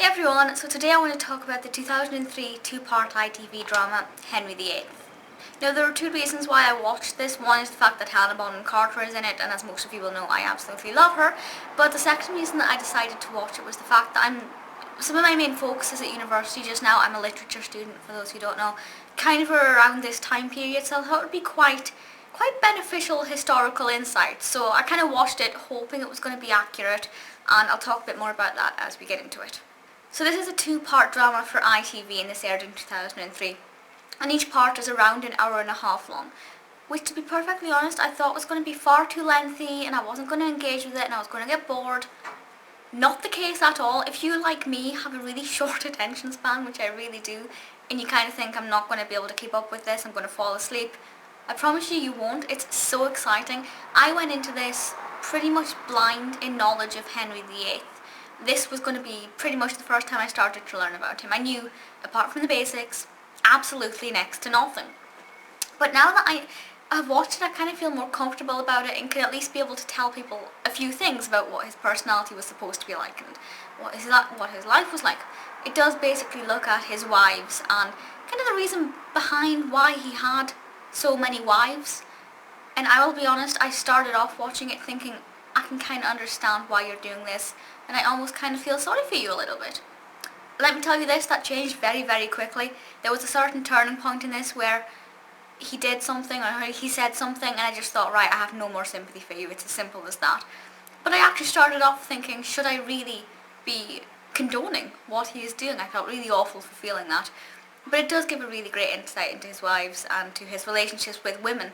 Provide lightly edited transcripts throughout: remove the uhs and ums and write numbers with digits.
Hey everyone, so today I want to talk about the 2003 two-part ITV drama, Henry VIII. Now there are two reasons why I watched this. One is the fact that Helena Bonham is in it, and as most of you will know, I absolutely love her. But the second reason that I decided to watch it was the fact that some of my main focuses at university just now. I'm a literature student, for those who don't know, kind of around this time period, so I thought it would be quite beneficial historical insight. So I kind of watched it hoping it was going to be accurate, and I'll talk a bit more about that as we get into it. So this is a two-part drama for ITV, and this aired in 2003. And each part is around an hour and a half long, which, to be perfectly honest, I thought was going to be far too lengthy and I wasn't going to engage with it and I was going to get bored. Not the case at all. If you, like me, have a really short attention span, which I really do, and you kind of think I'm not going to be able to keep up with this, I'm going to fall asleep, I promise you won't. It's so exciting. I went into this pretty much blind in knowledge of Henry VIII. This was going to be pretty much the first time I started to learn about him. I knew, apart from the basics, absolutely next to nothing. But now that I've watched it, I kind of feel more comfortable about it and can at least be able to tell people a few things about what his personality was supposed to be like and what his life was like. It does basically look at his wives and kind of the reason behind why he had so many wives. And I will be honest, I started off watching it thinking, I can kind of understand why you're doing this, and I almost kind of feel sorry for you a little bit. Let me tell you this, that changed very, very quickly. There was a certain turning point in this where he did something or he said something and I just thought, right, I have no more sympathy for you. It's as simple as that. But I actually started off thinking, should I really be condoning what he is doing? I felt really awful for feeling that. But it does give a really great insight into his wives and to his relationships with women,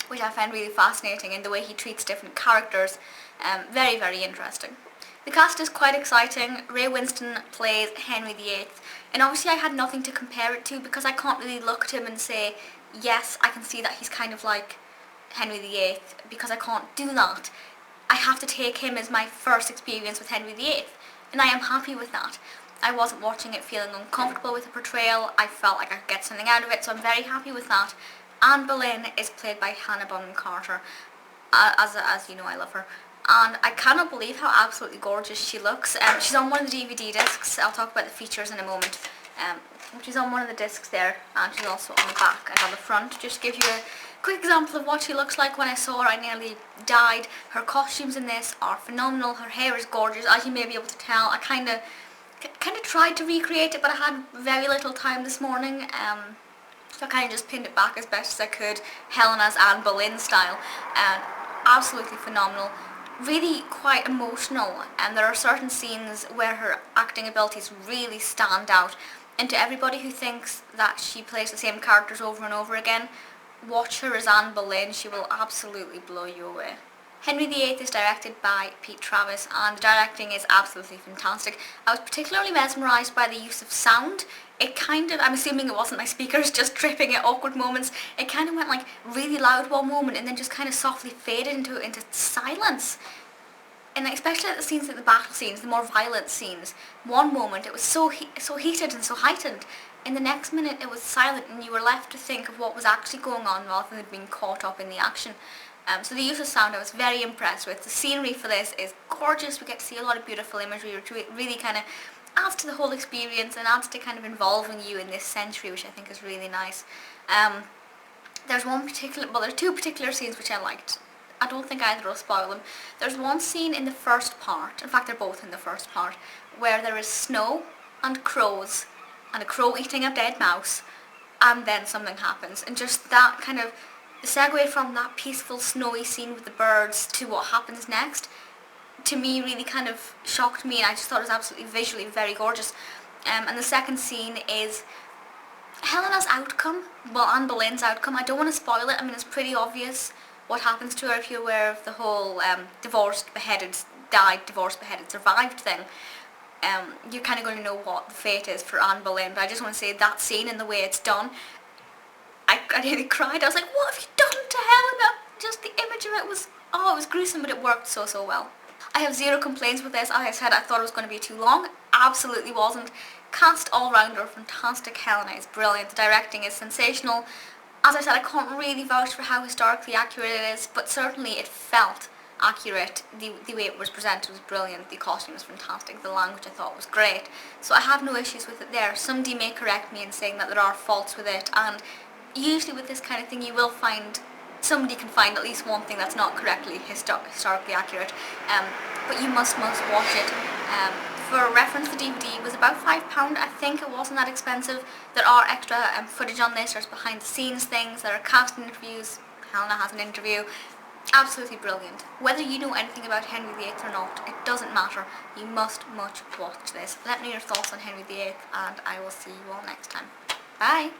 which I find really fascinating, in the way he treats different characters. Very, very interesting. The cast is quite exciting. Winstone plays Henry VIII, and obviously I had nothing to compare it to because I can't really look at him and say, yes, I can see that he's kind of like Henry VIII, because I can't do that. I have to take him as my first experience with Henry VIII, and I am happy with that. I wasn't watching it feeling uncomfortable with the portrayal. I felt like I could get something out of it, so I'm very happy with that. Anne Boleyn is played by Helena Bonham. As you know, I love her. And I cannot believe how absolutely gorgeous she looks. She's on one of the DVD discs. I'll talk about the features in a moment. She's on one of the discs there, and she's also on the back and on the front. Just to give you a quick example of what she looks like. When I saw her, I nearly died. Her costumes in this are phenomenal. Her hair is gorgeous, as you may be able to tell. I kind of tried to recreate it, but I had very little time this morning. So I kind of just pinned it back as best as I could, Helena's Anne Boleyn style. Absolutely phenomenal. Really quite emotional, and there are certain scenes where her acting abilities really stand out. And to everybody who thinks that she plays the same characters over and over again, watch her as Anne Boleyn. She will absolutely blow you away. Henry VIII is directed by Pete Travis, and the directing is absolutely fantastic. I was particularly mesmerised by the use of sound. It kind of, I'm assuming it wasn't my speakers just tripping at awkward moments, it kind of went like really loud one moment and then just kind of softly faded into silence. And especially at the scenes, like the battle scenes, the more violent scenes, one moment it was so heated and so heightened, and the next minute it was silent and you were left to think of what was actually going on rather than being caught up in the action. So the use of sound I was very impressed with. The scenery for this is gorgeous. We get to see a lot of beautiful imagery, which really kind of adds to the whole experience and adds to kind of involving you in this century, which I think is really nice. There's two particular scenes which I liked. I don't think either will spoil them. There's one scene in the first part, in fact they're both in the first part, where there is snow and crows and a crow eating a dead mouse, and then something happens, and just that kind of the segue from that peaceful snowy scene with the birds to what happens next, to me really kind of shocked me, and I just thought it was absolutely visually very gorgeous. And the second scene is Helena's outcome, well, Anne Boleyn's outcome. I don't want to spoil it. I mean, it's pretty obvious what happens to her if you're aware of the whole divorced, beheaded, survived thing. You're kind of going to know what the fate is for Anne Boleyn, but I just want to say that scene and the way it's done, I nearly cried. I was like, what have you done to Helena? Just the image of it was, it was gruesome, but it worked so well. I have zero complaints with this. As I said, I thought it was going to be too long. Absolutely wasn't. Cast all rounder, fantastic. Helena is brilliant. The directing is sensational. As I said, I can't really vouch for how historically accurate it is, but certainly it felt accurate. The way it was presented was brilliant. The costume was fantastic. The language I thought was great. So I have no issues with it there. Somebody may correct me in saying that there are faults with it, and usually with this kind of thing you will find, somebody can find at least one thing that's not correctly historically accurate, but you must watch it. For reference, the DVD was about £5. I think it wasn't that expensive. There are extra footage on this. There's behind the scenes things. There are casting interviews. Helena has an interview. Absolutely brilliant. Whether you know anything about Henry VIII or not, it doesn't matter. You must watch this. Let me know your thoughts on Henry VIII, and I will see you all next time. Bye!